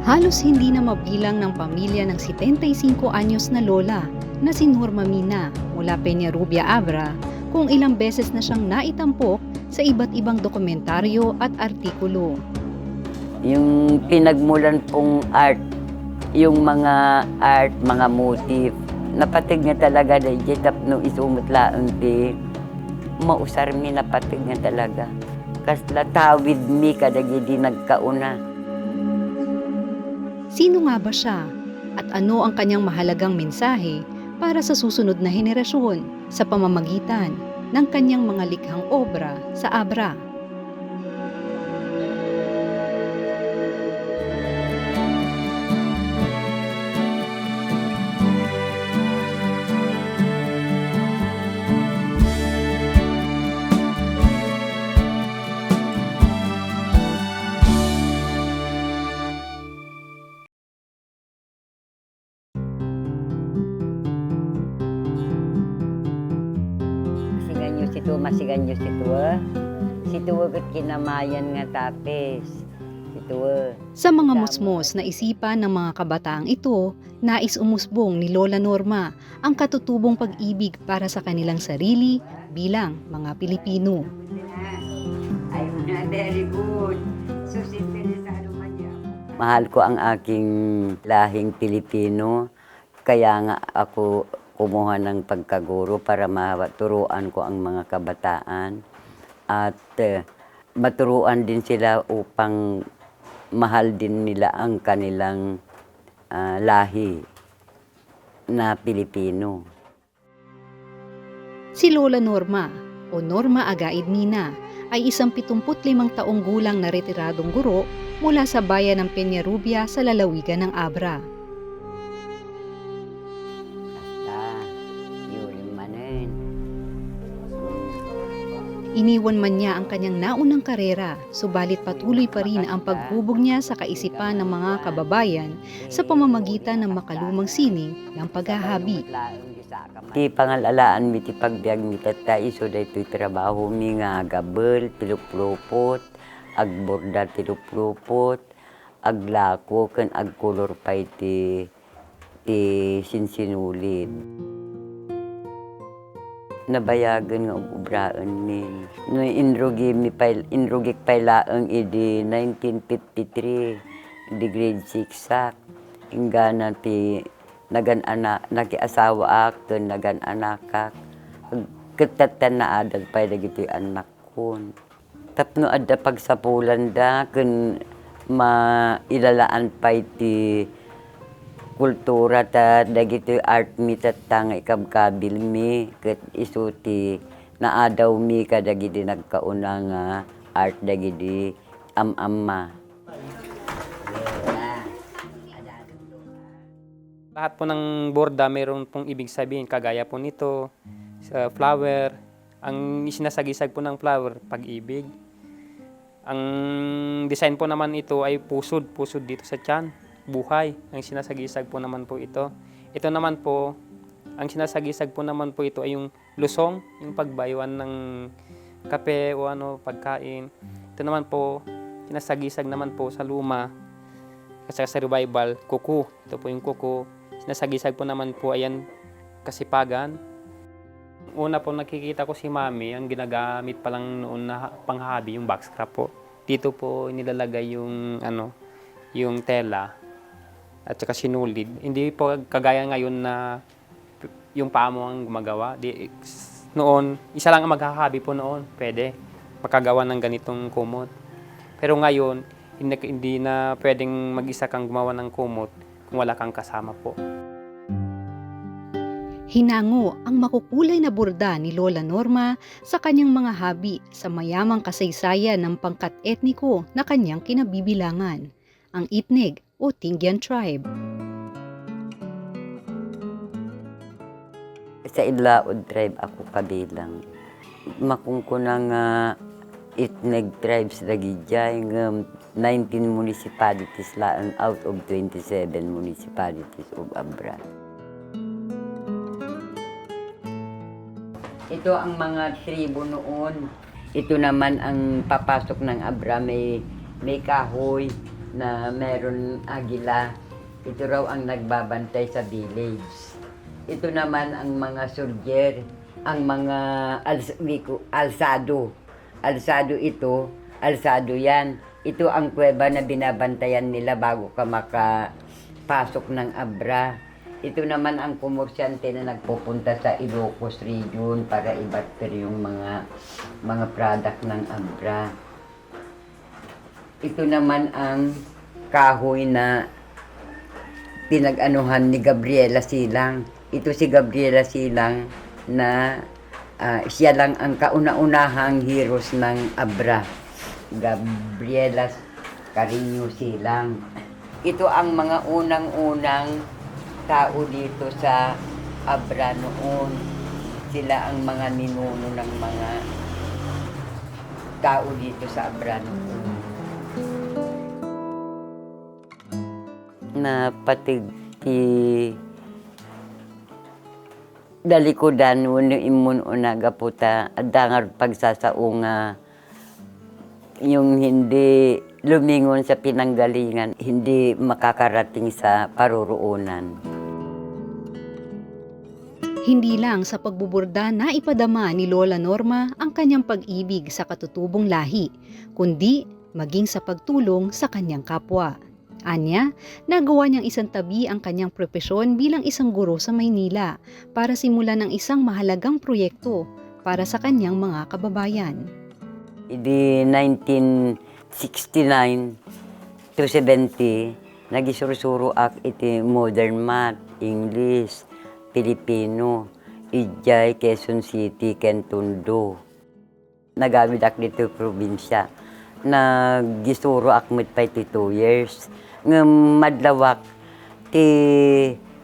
Halos hindi na mabilang ng pamilya ng 75 anyos na lola na si Norma Mina mula Peñarubia, Abra, kung ilang beses na siyang naitampok sa iba't ibang dokumentaryo at artikulo. Yung pinagmulan pong art, yung mga art, mga motif, napatig nga talaga na tap no isumot laang ti mausar mi napatig nga talaga. Kasla tawid mi kadagi di nagkauna. Sino nga ba siya? At ano ang kanyang mahalagang mensahe para sa susunod na henerasyon sa pamamagitan ng kanyang mga likhang obra sa Abra? Masigan nyo si Tuwa. Si Tuwa kat kinamayan nga tapis. Si Tuwa. Sa mga musmos na isipan ng mga kabataang ito, nais umusbong ni Lola Norma ang katutubong pag-ibig para sa kanilang sarili bilang mga Pilipino. Very good. Mahal ko ang aking lahing Pilipino. Kaya nga ako kumuha ng pagkaguro para maturuan ko ang mga kabataan at maturuan din sila upang mahal din nila ang kanilang lahi na Pilipino. Si Lola Norma o Norma Agaid Mina ay isang 75 taong gulang na retiradong guro mula sa bayan ng Peñarubia sa lalawigan ng Abra. Iniwan man niya ang kanyang naunang karera, subalit patuloy pa rin ang paghubog niya sa kaisipan ng mga kababayan sa pamamagitan ng makalumang sining ng paghahabi. Ti pangalalaan mi ti pagbiag mi tata iso daytoy trabaho mi nga gabel, tiluplupot, agborda tiluplupot, aglako ken agkolor pay ti sinsinulid. Nabayagan nga obraan min. No inrugik pay laeng idi 1953 di grade 6 sak. Ingana ti nakiasawa ak ken nagan-anak kak. Ketatan na adag pay dagiti anak kon. Tapno adda pagsapulan da ken mailalaan pay ti kultura ta dagiti art mi tatang ikabkabil mi ket isuti naadaw mi kadagiti nagkauna nga art dagiti amama. Lahat po ng borda mayroon pong ibig sabihin kagaya po nito sa flower. Ang sinasagisag po ng flower pag-ibig. Ang design po naman ito ay pusod dito sa tiyan. Buhay, ang sinasagisag po naman po ito. Ito naman po, ang sinasagisag po naman po ito ay yung lusong, yung pagbaywan ng kape o pagkain. Ito naman po, sinasagisag naman po sa luma, kasi sa revival, kuko. Ito po yung kuko. Sinasagisag po naman po ayan kasipagan. Una po nakikita ko si Mami, ang ginagamit pa lang noon na panghabi, yung backscrap po. Dito po nilalagay yung yung tela at saka sinulid. Hindi po kagaya ngayon na yung paa mo ang gumagawa. Noon, isa lang ang maghahabi po noon. Pwede makagawa ng ganitong kumot. Pero ngayon, hindi na pwedeng mag-isa kang gumawa ng kumot kung wala kang kasama po. Hinango ang makukulay na borda ni Lola Norma sa kanyang mga habi sa mayamang kasaysayan ng pangkat etniko na kanyang kinabibilangan, ang Itneg o Tingyan tribe. Sa Idlaod tribe ako kabilang. Makungkunang Itneg tribes dagijay ng 19 municipalities laang out of 27 municipalities of Abra. Ito ang mga tribo noon. Ito naman ang papasok ng Abra, may kahoy, na meron agila. Ito raw ang nagbabantay sa village. Ito naman ang mga soldier, ang mga alsado. Alsado ito, alsado yan. Ito ang kuweba na binabantayan nila bago ka makapasok ng Abra. Ito naman ang komersyante na nagpupunta sa Ilocos region para i-barter yung mga product ng Abra. Ito naman ang kahoy na pinag-anuhan ni Gabriela Silang. Ito si Gabriela Silang na siya lang ang kauna-unahang heroes ng Abra. Gabriela Carino Silang. Ito ang mga unang-unang tao dito sa Abra noon. Sila ang mga ninuno ng mga tao dito sa Abra noon. Na pati dalikodan uno imun unaga puta adangar pagsasaunga yung hindi lumingon sa pinanggalingan, hindi makakarating sa paruroonan. Hindi lang sa pagbuburda na ipadama ni Lola Norma ang kanyang pag-ibig sa katutubong lahi, kundi maging sa pagtulong sa kanyang kapwa. Anya, nagawa niyang isang tabi ang kanyang propesyon bilang isang guro sa Maynila para simulan ang isang mahalagang proyekto para sa kanyang mga kababayan. Di 1969 to 70, nagisurusuro ak iti modern math, English, Filipino, Ijay, Quezon City, ken Tondo. Nagamit ak dito probinsya. Nagisuro ak mit 2 years. Ng madlawak, ti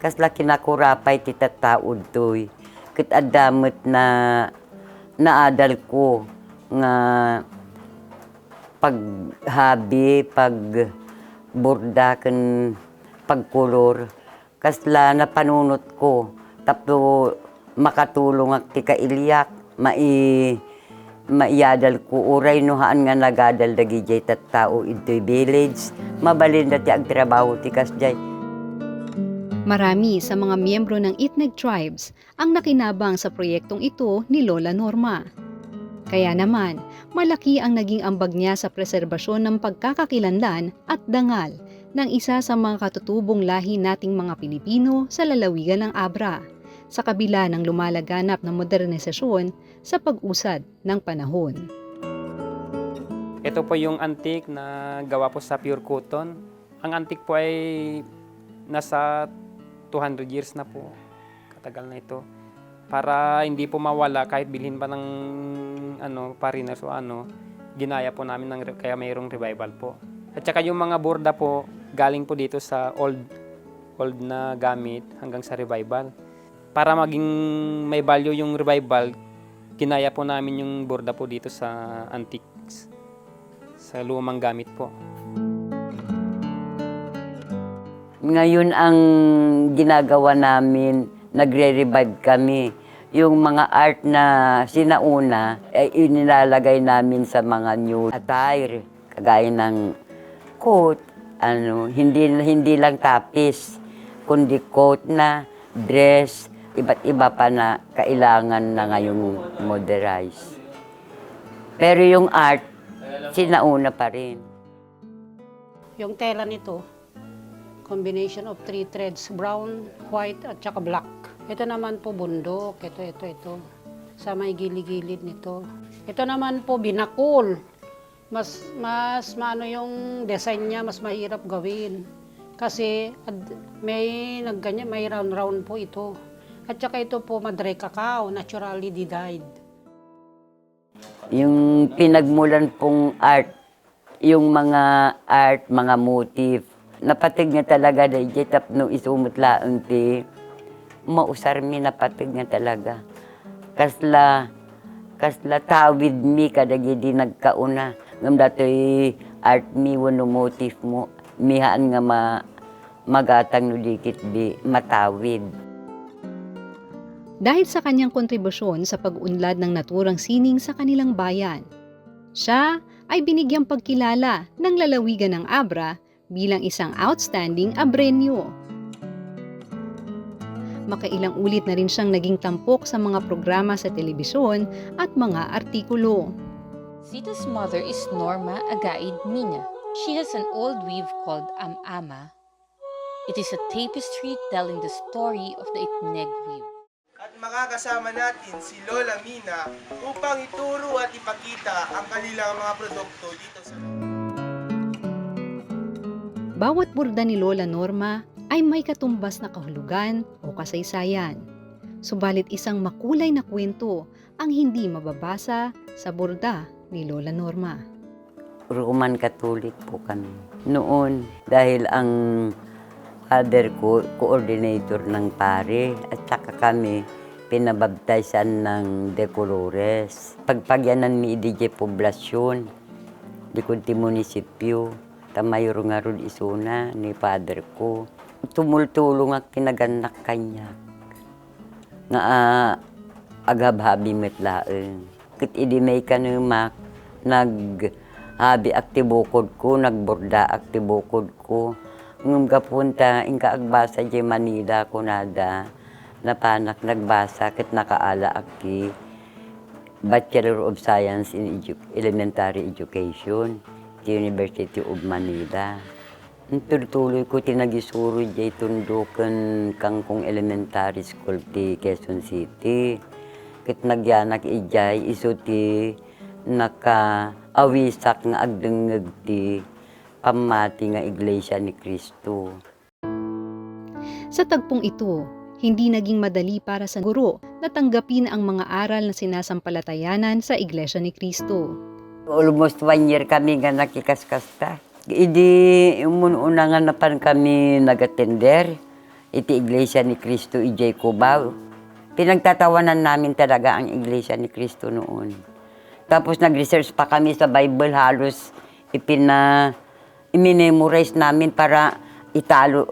kasla kinakurapay ti tataod to'y. Kat adamot na naadal ko nga paghabi, pagborda, kan pagkulor. Kasla na panunot ko, tapos makatulong ak ti kailyak, maiyadal ko uray no haan nga nagadal dagi jay tattao ito'y village. Mabalin dati ang trabaho ti kasjay. Marami sa mga miyembro ng Itneg Tribes ang nakinabang sa proyektong ito ni Lola Norma. Kaya naman, malaki ang naging ambag niya sa preserbasyon ng pagkakakilanlan at dangal ng isa sa mga katutubong lahi nating mga Pilipino sa lalawigan ng Abra, sa kabila ng lumalaganap na modernisasyon sa pag-usad ng panahon. Ito po yung antique na gawa po sa pure cotton. Ang antique po ay nasa 200 years na po. Katagal na ito. Para hindi po mawala kahit bilhin pa ng foreigners o ginaya po namin kaya mayroong revival po. At saka yung mga borda po galing po dito sa old na gamit hanggang sa revival. Para maging may value yung revival, ginaya po namin yung borda po dito sa antiques, sa lumang gamit po. Ngayon ang ginagawa namin, nagre-revive kami. Yung mga art na sinauna, ay inilalagay namin sa mga new attire, kagaya ng coat, hindi lang tapis, kundi coat na, dress, iba't iba pa na kailangan na ngayong modernize. Pero yung art, sinauna pa rin. Yung tela nito, combination of 3 threads, brown, white, at saka black. Ito naman po bundok, ito. Sa may gilid-gilid nito. Ito naman po binakol. Mas maano yung design niya, mas mahirap gawin. Kasi may round-round po ito. At saka ito po madre cacao, naturally dyed. Yung pinagmulan pong art, yung mga art, mga motif, napatig nga talaga dahil tapno isumutlaan ti mausar mi napatig nga talaga. Kasla tawid mi kadagi di nagkauna. Ngam datoy art mi wano motif mo, mihaan nga magatang no dikit di matawid. Dahil sa kanyang kontribusyon sa pag-unlad ng naturang sining sa kanilang bayan, siya ay binigyang pagkilala ng lalawigan ng Abra bilang isang outstanding abrenyo. Makailang ulit na rin siyang naging tampok sa mga programa sa telebisyon at mga artikulo. Zita's mother is Norma Agaid Mina. She has an old weave called Am-Ama. It is a tapestry telling the story of the Itneg weave. At makakasama natin si Lola Mina upang ituro at ipakita ang kanilang mga produkto dito sa Bawat burda ni Lola Norma ay may katumbas na kahulugan o kasaysayan. Subalit isang makulay na kwento ang hindi mababasa sa burda ni Lola Norma. Roman Catholic po kami. Noon, dahil ang father ko, coordinator ng pare, at saka kami pinabaptisan ng De Colores. Pagpagyanan ni DJ Poblasyon, di kunti munisipyo, tamayor nga ron isuna ni father ko. Tumultulong ang kinaganak kanya. Nga aghabhabi metlaeng. Kit idi may kanumak, naghabi aktibukod ko, nagborda aktibukod ko. Ngum kapunta, inka agbasa di Manila ko nada, napanak nagbasa kit nakaala akti Bachelor of Science in Elementary Education, sa University of Manila. Tuloy ko tinagisuro di tundukan kangkong elementary school ti Quezon City. Kit nagyanak ijay iso ti naka-awisak nga agdengeg ti pamati nga Iglesia ni Cristo. Sa tagpong ito, hindi naging madali para sa guro na tanggapin ang mga aral na sinasampalatayanan sa Iglesia ni Cristo. Almost 1 year kami nga nakikaskasta. Idi una nga napan kami nag-attender, iti Iglesia ni Cristo ijay Cubao. Pinagtatawanan namin talaga ang Iglesia ni Cristo noon. Tapos nag-research pa kami sa Bible, halos i-memorize namin para italo,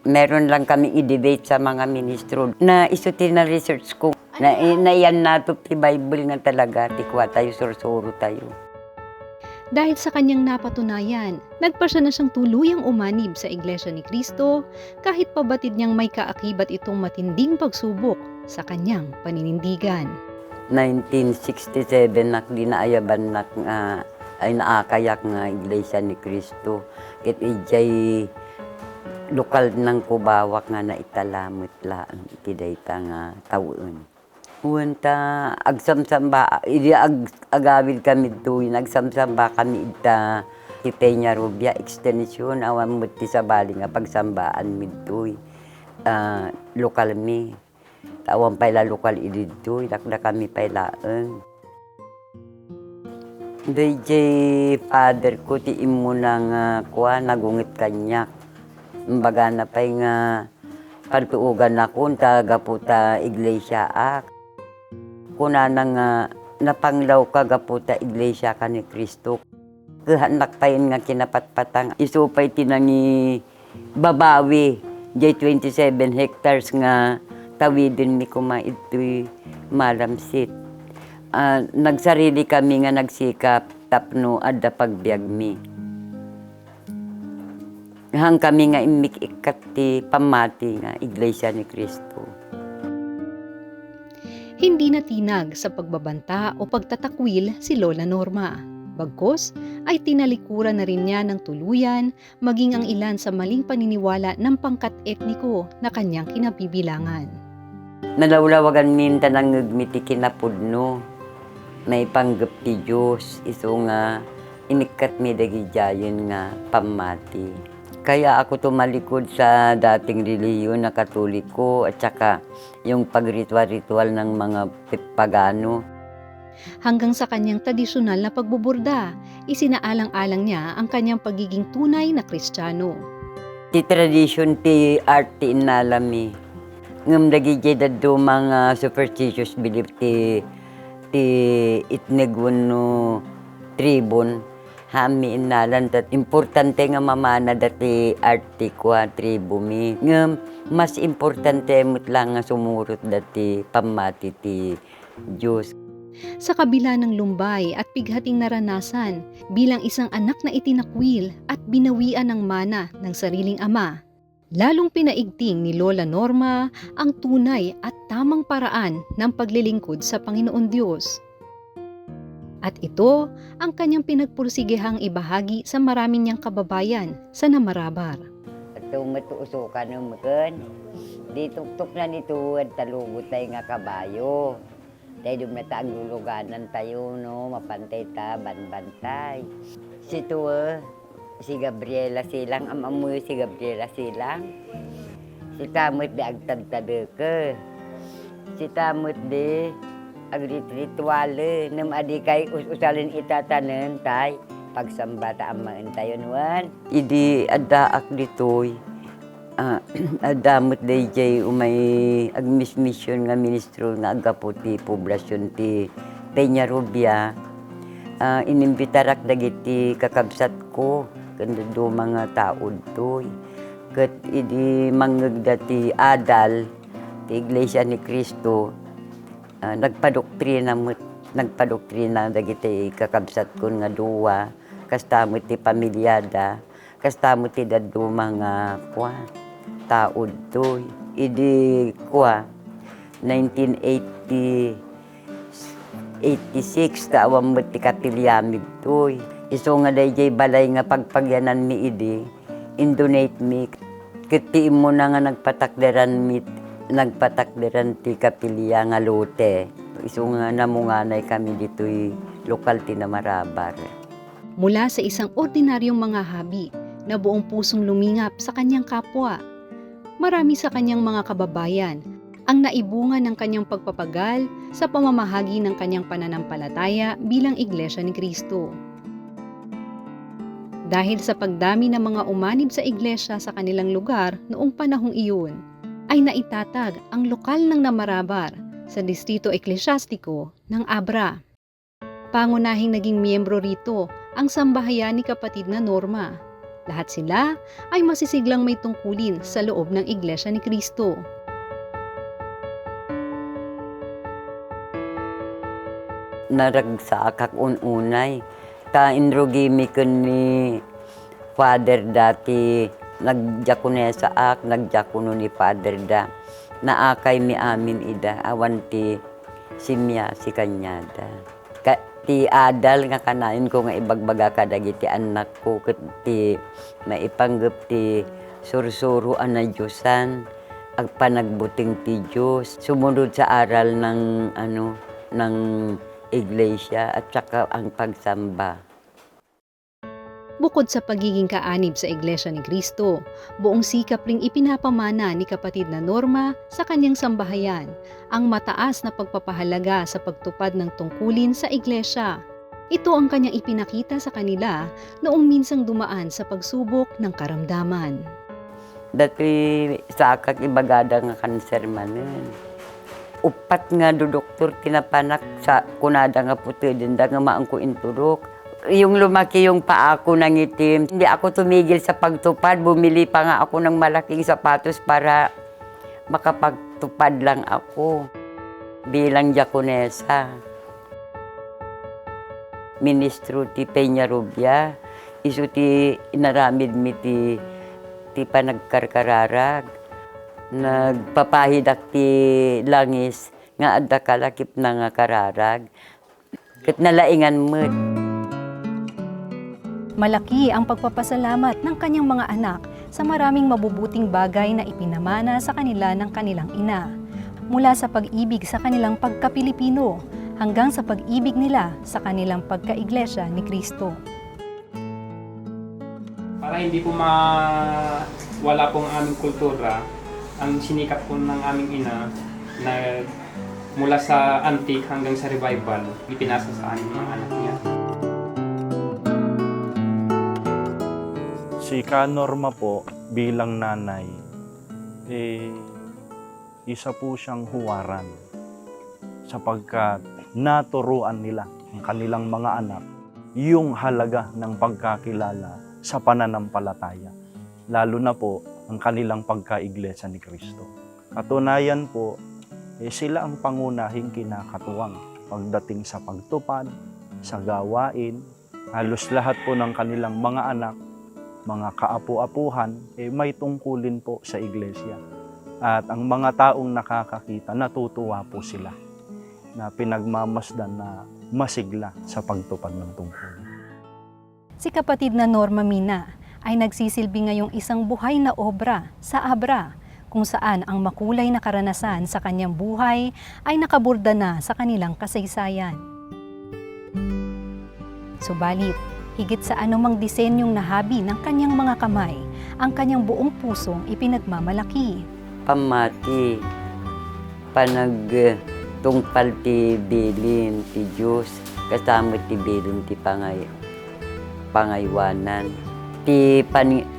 meron lang kami i-debate sa mga ministro. Na isutin na research ko, na iyan nato ti Bible nga talaga, tikwa tayo, sursuro tayo. Dahil sa kanyang napatunayan, nagpasya na siyang tuluyang umanib sa Iglesia ni Cristo kahit pabatid niyang may kaakibat itong matinding pagsubok sa kanyang paninindigan. 1967 nak dinaayaban nak nga ay naakayak nga Iglesia ni Cristo. Ket ijay lokal ng Kubawak nga naitalamot laan iti dayta nga tawon. Uwanta agsamsamba, agawid kami doon, agsamsamba kami ita ti Peña Rubia extension, awan mo ti sabali nga pagsambaan midtoy. Lokal mi, awan pala lokal ididtoy, dakda kami pailaan. DJ father ko ti imo na nga kuha, nagungit kanyak. Mbaga na pa'y nga pagtuugan ako, tagaputa Iglesia ak. Kuna na nga napanglaw ka gaputa Iglesia ka ni Cristo. Kahanak pa yun nga kinapatpatang. Isupay tinangi babawi. Jay 27 hectares nga tawidin mi kuma ito'y malamsit. Nagsarili kami nga nagsikap tapno adda pagbiag mi. Hang kami nga imikikat ti pamati nga Iglesia ni Cristo. Hindi natinag sa pagbabanta o pagtatakwil si Lola Norma. Bagkus ay tinalikuran na rin niya ng tuluyan maging ang ilan sa maling paniniwala ng pangkat etniko na kanyang kinabibilangan. Nalawlawagan minta ng ngagmiti kinapudno. May panggap ti Diyos, iso nga inikat mi dagijayon nga pamati. Kaya ako tumalikod sa dating relihiyon na Katoliko at saka yung pagritual-ritual ng mga pagano. Hanggang sa kanyang tradisyonal na pagbuburda, isinaalang-alang niya ang kanyang pagiging tunay na Kristiyano. Ti tradition ti art ti inalami. Ngam dagijay daddo mga superstitious belief ti itnegon no tribon. Hami inalan dat importante nga mamana dati arte kwa tribu mi. Ngam mas importante mo't lang nga sumurot dati pamati ti Diyos. Sa kabila ng lumbay at pighating naranasan bilang isang anak na itinakwil at binawian ng mana ng sariling ama, lalong pinaigting ni Lola Norma ang tunay at tamang paraan ng paglilingkod sa Panginoon Diyos. At ito ang kanyang pinagpursigihang ibahagi sa marami niyang kababayan sa Namarabar. At matuusukan ng makan. Di tuktok na nito at talugot tayo nga kabayo. Tayo dumata ang luluganan tayo, no? Mapantay ta, banbantay. Si tuwa, si Gabriela silang, amamoy si Gabriela silang. Si Tamot di agtagtadeke. Si Tamot di agrit-rituale. Nam adi kay usalin itatanen tay. Pagsamba ta amaan tayo nuan. Idi adaak ditoy. Adamot day jay umay agmismission nga ministro nga agapo ti poblasyon ti Peñarubia. Inimbitarak dagiti kakabsat ko kanda do mga taod toy. Ket idi manggagda ti adal ti Iglesia ni Cristo. Nagpadoktrina dagiti kakabsat ko nga duwa kastamo ti pamilyada kastamo ti daddo mga taod toy. Idi 1986 kaawam mo ti katilyamid toy. Iso nga dayjay balay nga pagpagyanan mi idi indonate mi kiti mo na nga nagpatakderan ti kapilya nga lote. Iso nga namunganay kami dito'y lokal ti Namarabar. Mula sa isang ordinaryong mga habi na buong pusong lumingap sa kanyang kapwa, marami sa kanyang mga kababayan ang naibunga ng kanyang pagpapagal sa pamamahagi ng kanyang pananampalataya bilang Iglesia ni Cristo. Dahil sa pagdami ng mga umanib sa iglesia sa kanilang lugar noong panahong iyon, ay naitatag ang lokal ng Namarabar sa distrito eklesyastiko ng Abra. Pangunahing naging miyembro rito ang sambahayan ni kapatid na Norma. Lahat sila ay masisiglang may tungkulin sa loob ng Iglesia ni Cristo. Naragsaakak ununay. Kainrugimi ko ni Father dati nagdiakonesa ak, nagdiakono ni Father da. Naakay mi amin ida, awan ti simya si kanyada. Ti adal nga kanain ko nga ibagbaga kadagiti anak ko ket ti maipanggep ti sursuro na Diyosan agpanagbuting ti Dios sumunod sa aral ng ng iglesia at saka ang pagsamba. Bukod sa pagiging kaanib sa Iglesia ni Cristo, buong sikap ring ipinapamana ni kapatid na Norma sa kanyang sambahayan ang mataas na pagpapahalaga sa pagtupad ng tungkulin sa Iglesia. Ito ang kanyang ipinakita sa kanila noong minsang dumaan sa pagsubok ng karamdaman. Dati sa akak ibagada nga kanser manen. Upat nga do doktor tinapanak sa kunada nga puti dinda nga maangko inturok. Yung lumaki yung paa ko ng itim, hindi ako tumigil sa pagtupad. Bumili pa nga ako ng malaking sapatos para makapagtupad lang ako bilang diakonesa. Ministro ti Peñarubia, isu ti inaramid mi ti panagkarkararag. Nagpapahidak ti langis nga adda kalakip na nga kararag. Ket nalaingan met. Malaki ang pagpapasalamat ng kanyang mga anak sa maraming mabubuting bagay na ipinamana sa kanila ng kanilang ina. Mula sa pag-ibig sa kanilang pagka-Pilipino hanggang sa pag-ibig nila sa kanilang pagka-Iglesia ni Cristo. Para hindi po mawala pong aming kultura, ang sinikap po ng aming ina na mula sa antique hanggang sa revival, ipinasa sa aming mga anak niya. Si Ka Norma po bilang nanay, isa po siyang huwaran sapagkat naturuan nila ang kanilang mga anak yung halaga ng pagkakilala sa pananampalataya, lalo na po ang kanilang pagka-Iglesia ni Cristo. Katunayan po, sila ang pangunahing kinakatuwang pagdating sa pagtupad, sa gawain. Halos lahat po ng kanilang mga anak, mga kaapu-apuhan, may tungkulin po sa iglesia. At ang mga taong nakakakita, natutuwa po sila na pinagmamasdan na masigla sa pagtupad ng tungkulin. Si kapatid na Norma Mina ay nagsisilbi ngayong isang buhay na obra sa Abra, kung saan ang makulay na karanasan sa kanyang buhay ay nakaburda na sa kanilang kasaysayan. Subalit, higit sa anumang disenyong nahabi ng kanyang mga kamay, ang kanyang buong pusong ipinagmamalaki. Pamati, tungpal ti bilin ti Diyos, kasama ti bilin ti pangaywanan, ti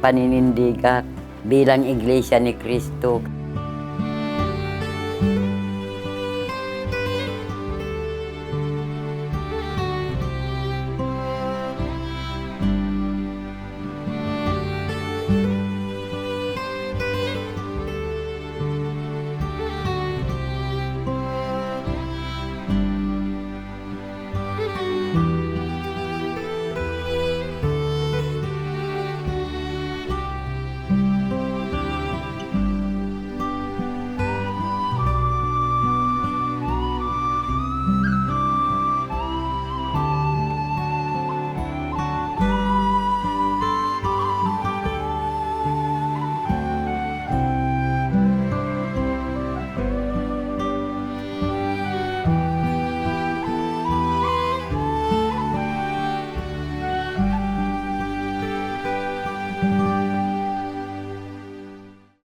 paninindigak bilang Iglesia ni Cristo.